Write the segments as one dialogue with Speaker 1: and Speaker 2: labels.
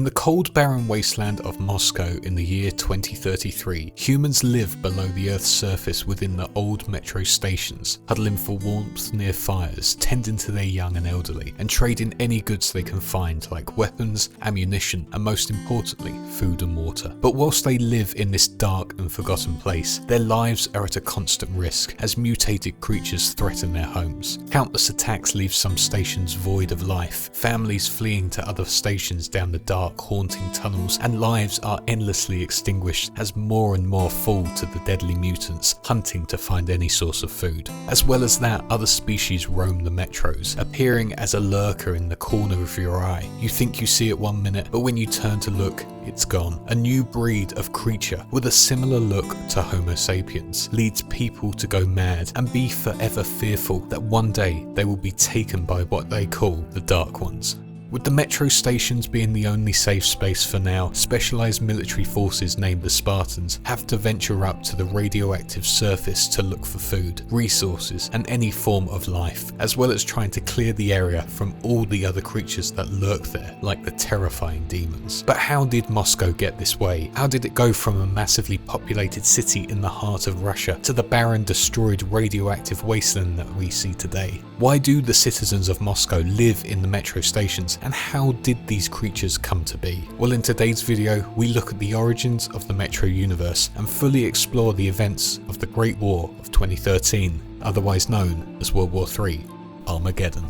Speaker 1: In the cold, barren wasteland of Moscow in the year 2033, humans live below the Earth's surface within the old metro stations, huddling for warmth near fires, tending to their young and elderly, and trading any goods they can find like weapons, ammunition, and most importantly, food and water. But whilst they live in this dark and forgotten place, their lives are at a constant risk as mutated creatures threaten their homes. Countless attacks leave some stations void of life, families fleeing to other stations down the dark, haunting tunnels, and lives are endlessly extinguished as more and more fall to the deadly mutants hunting to find any source of food. As well as that, other species roam the metros, appearing as a lurker in the corner of your eye. You think you see it 1 minute, but when you turn to look, it's gone. A new breed of creature with a similar look to Homo sapiens leads people to go mad and be forever fearful that one day they will be taken by what they call the Dark Ones. With the metro stations being the only safe space for now, specialised military forces named the Spartans have to venture up to the radioactive surface to look for food, resources, and any form of life, as well as trying to clear the area from all the other creatures that lurk there, like the terrifying demons. But how did Moscow get this way? How did it go from a massively populated city in the heart of Russia to the barren, destroyed, radioactive wasteland that we see today? Why do the citizens of Moscow live in the metro stations? And how did these creatures come to be? Well, in today's video, we look at the origins of the Metro universe and fully explore the events of the Great War of 2013, otherwise known as World War III, Armageddon.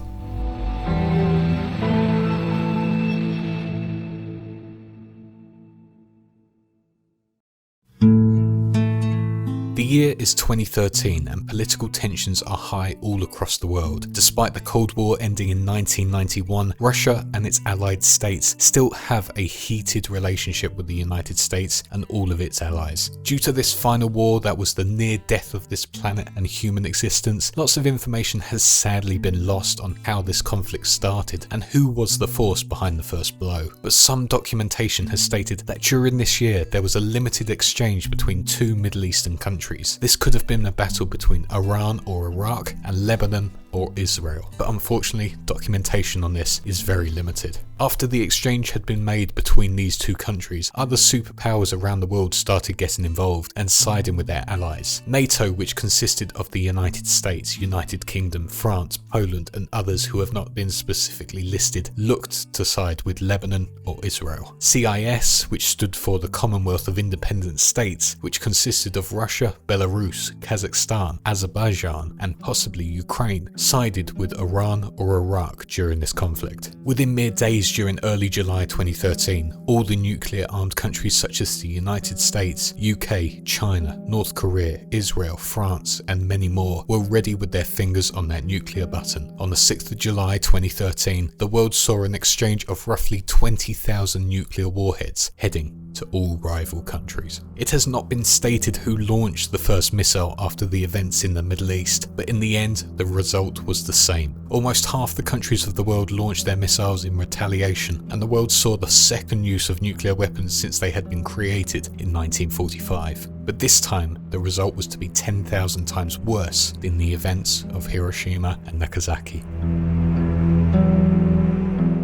Speaker 1: The year is 2013 and political tensions are high all across the world. Despite the Cold War ending in 1991, Russia and its allied states still have a heated relationship with the United States and all of its allies. Due to this final war that was the near death of this planet and human existence, lots of information has sadly been lost on how this conflict started and who was the force behind the first blow. But some documentation has stated that during this year there was a limited exchange between two Middle Eastern countries. This could have been a battle between Iran or Iraq and Lebanon or Israel, but unfortunately documentation on this is very limited. After the exchange had been made between these two countries, other superpowers around the world started getting involved and siding with their allies. NATO, which consisted of the United States, United Kingdom, France, Poland and others who have not been specifically listed, looked to side with Lebanon or Israel. CIS, which stood for the Commonwealth of Independent States, which consisted of Russia, Belarus, Kazakhstan, Azerbaijan and possibly Ukraine, sided with Iran or Iraq during this conflict. Within mere days during early July 2013, all the nuclear-armed countries such as the United States, UK, China, North Korea, Israel, France and many more were ready with their fingers on that nuclear button. On the 6th of July 2013, the world saw an exchange of roughly 20,000 nuclear warheads heading to all rival countries. It has not been stated who launched the first missile after the events in the Middle East, but in the end, the result was the same. Almost half the countries of the world launched their missiles in retaliation, and the world saw the second use of nuclear weapons since they had been created in 1945. But this time, the result was to be 10,000 times worse than the events of Hiroshima and Nagasaki.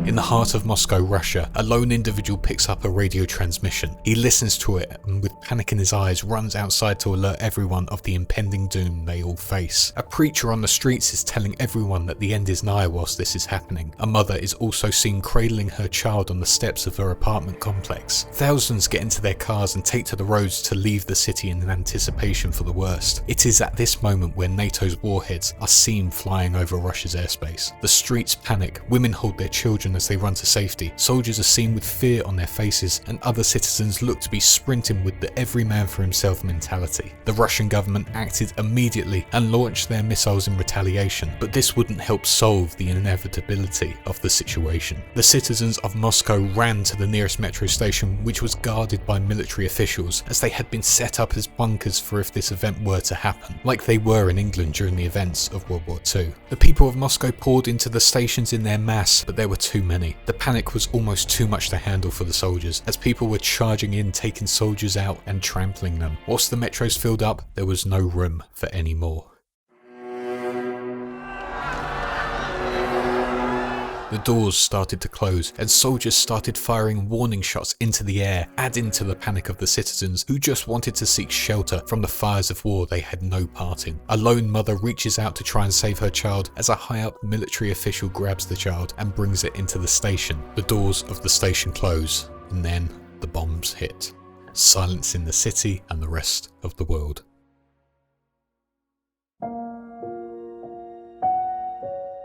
Speaker 1: In the heart of Moscow, Russia, a lone individual picks up a radio transmission. He listens to it and with panic in his eyes runs outside to alert everyone of the impending doom they all face. A preacher on the streets is telling everyone that the end is nigh whilst this is happening. A mother is also seen cradling her child on the steps of her apartment complex. Thousands get into their cars and take to the roads to leave the city in anticipation for the worst. It is at this moment where NATO's warheads are seen flying over Russia's airspace. The streets panic, women hold their children as they run to safety, soldiers are seen with fear on their faces, and other citizens look to be sprinting with the every man for himself mentality. The Russian government acted immediately and launched their missiles in retaliation, but this wouldn't help solve the inevitability of the situation. The citizens of Moscow ran to the nearest metro station, which was guarded by military officials, as they had been set up as bunkers for if this event were to happen, like they were in England during the events of World War II. The people of Moscow poured into the stations in their mass, but there were too many. The panic was almost too much to handle for the soldiers, as people were charging in, taking soldiers out and trampling them. Whilst the metros filled up, there was no room for any more. The doors started to close and soldiers started firing warning shots into the air, adding to the panic of the citizens who just wanted to seek shelter from the fires of war they had no part in. A lone mother reaches out to try and save her child as a high-up military official grabs the child and brings it into the station. The doors of the station close, and then the bombs hit, silencing the city and the rest of the world.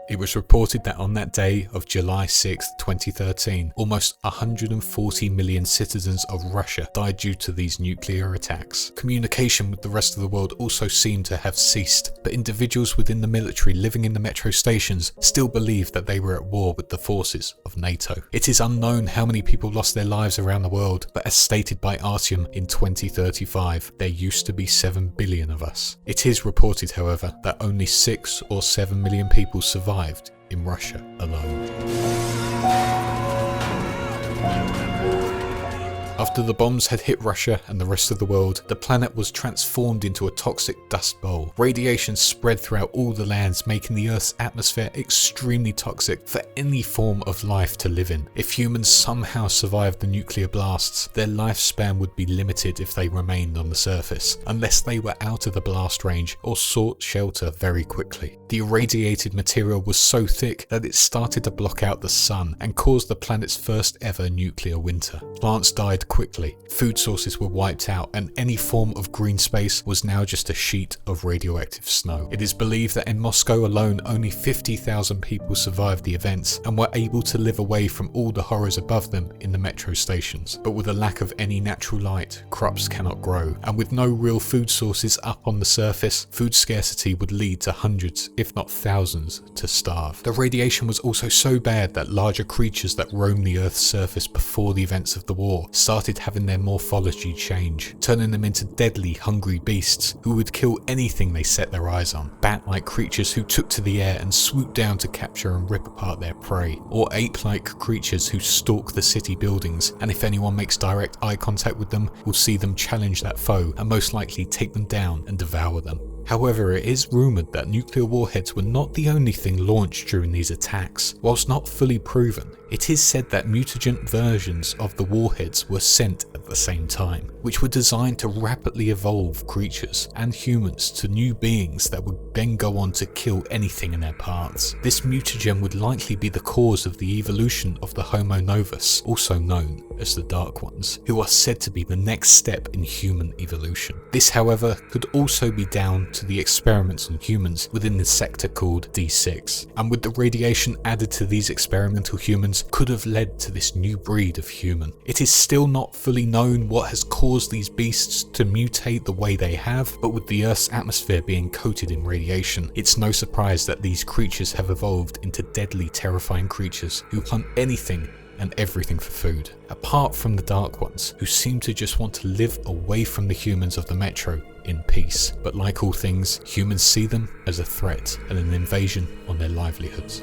Speaker 1: It was reported that on that day of July 6, 2013, almost 140 million citizens of Russia died due to these nuclear attacks. Communication with the rest of the world also seemed to have ceased, but individuals within the military living in the metro stations still believed that they were at war with the forces of NATO. It is unknown how many people lost their lives around the world, but as stated by Artyom in 2035, there used to be 7 billion of us. It is reported, however, that only 6 or 7 million people survived in Russia alone. After the bombs had hit Russia and the rest of the world, the planet was transformed into a toxic dust bowl. Radiation spread throughout all the lands, making the Earth's atmosphere extremely toxic for any form of life to live in. If humans somehow survived the nuclear blasts, their lifespan would be limited if they remained on the surface, unless they were out of the blast range or sought shelter very quickly. The irradiated material was so thick that it started to block out the sun and caused the planet's first ever nuclear winter. Plants died quickly, food sources were wiped out, and any form of green space was now just a sheet of radioactive snow. It is believed that in Moscow alone, only 50,000 people survived the events and were able to live away from all the horrors above them in the metro stations. But with a lack of any natural light, crops cannot grow, and with no real food sources up on the surface, food scarcity would lead to hundreds, if not thousands, to starve. The radiation was also so bad that larger creatures that roamed the Earth's surface before the events of the war started having their morphology change, turning them into deadly, hungry beasts who would kill anything they set their eyes on. Bat-like creatures who took to the air and swooped down to capture and rip apart their prey, or ape-like creatures who stalk the city buildings, and if anyone makes direct eye contact with them, will see them challenge that foe and most likely take them down and devour them. However, it is rumoured that nuclear warheads were not the only thing launched during these attacks. Whilst not fully proven, it is said that mutagen versions of the warheads were sent at the same time, which were designed to rapidly evolve creatures and humans to new beings that would then go on to kill anything in their paths. This mutagen would likely be the cause of the evolution of the Homo novus, also known as the Dark Ones, who are said to be the next step in human evolution. This, however, could also be down to the experiments on humans within the sector called D6, and with the radiation added to these experimental humans could have led to this new breed of human. It is still not fully known what has caused these beasts to mutate the way they have, but with the Earth's atmosphere being coated in radiation, it's no surprise that these creatures have evolved into deadly, terrifying creatures who hunt anything and everything for food, apart from the Dark Ones, who seem to just want to live away from the humans of the metro in peace. But like all things, humans see them as a threat and an invasion on their livelihoods.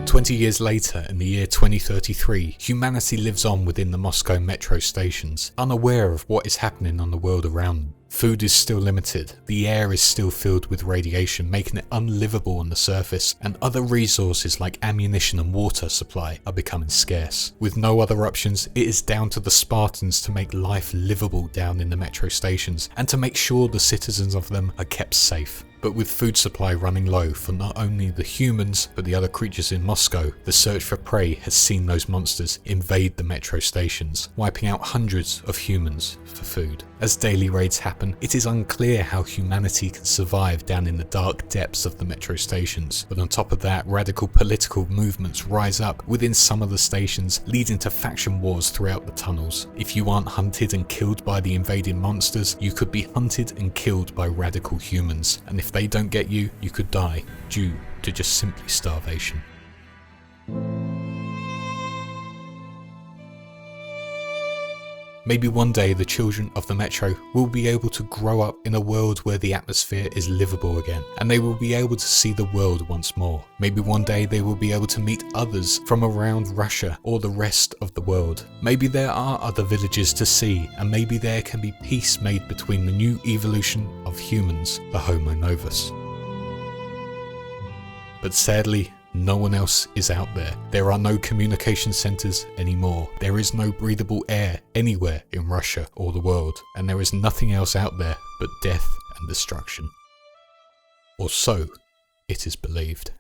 Speaker 1: "20 years later, in the year 2033, humanity lives on within the Moscow metro stations, unaware of what is happening on the world around them. Food is still limited, the air is still filled with radiation, making it unlivable on the surface, and other resources like ammunition and water supply are becoming scarce. With no other options, it is down to the Spartans to make life livable down in the metro stations, and to make sure the citizens of them are kept safe. But with food supply running low for not only the humans but the other creatures in Moscow, the search for prey has seen those monsters invade the metro stations, wiping out hundreds of humans for food. As daily raids happen, it is unclear how humanity can survive down in the dark depths of the metro stations. But on top of that, radical political movements rise up within some of the stations, leading to faction wars throughout the tunnels. If you aren't hunted and killed by the invading monsters, you could be hunted and killed by radical humans, and if they don't get you, you could die due to just simply starvation. Maybe one day the children of the Metro will be able to grow up in a world where the atmosphere is livable again, and they will be able to see the world once more. Maybe one day they will be able to meet others from around Russia or the rest of the world. Maybe there are other villages to see, and maybe there can be peace made between the new evolution of humans, the Homo novus. But sadly, no one else is out there. There are no communication centers anymore. There is no breathable air anywhere in Russia or the world, and there is nothing else out there but death and destruction. Or so it is believed.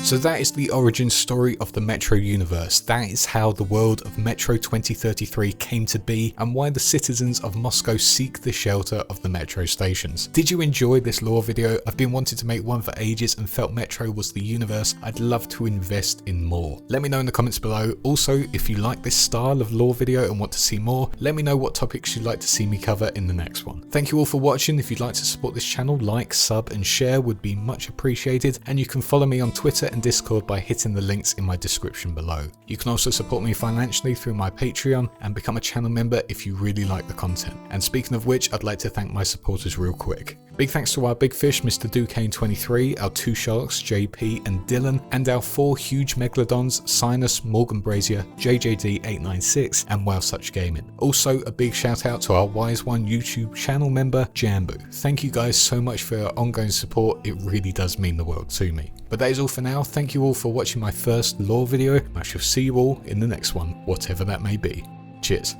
Speaker 1: So that is the origin story of the Metro universe. That is how the world of Metro 2033 came to be, and why the citizens of Moscow seek the shelter of the Metro stations. Did you enjoy this lore video? I've been wanting to make one for ages and felt Metro was the universe I'd love to invest in more. Let me know in the comments below. Also, if you like this style of lore video and want to see more, let me know what topics you'd like to see me cover in the next one. Thank you all for watching. If you'd like to support this channel, like, sub and share would be much appreciated, and you can follow me on Twitter and Discord by hitting the links in my description below. You can also support me financially through my Patreon and become a channel member if you really like the content. And speaking of which, I'd like to thank my supporters real quick. Big thanks to our big fish, Mr. Duquesne23, our 2 sharks, JP and Dylan, and our 4 huge megalodons, Sinus, Morgan Brazier, JJD896, and Wow Such Gaming. Also, a big shout out to our Wise One YouTube channel member, Jambu. Thank you guys so much for your ongoing support, it really does mean the world to me. But that is all for now. Thank you all for watching my first lore video. I shall see you all in the next one, whatever that may be. Cheers.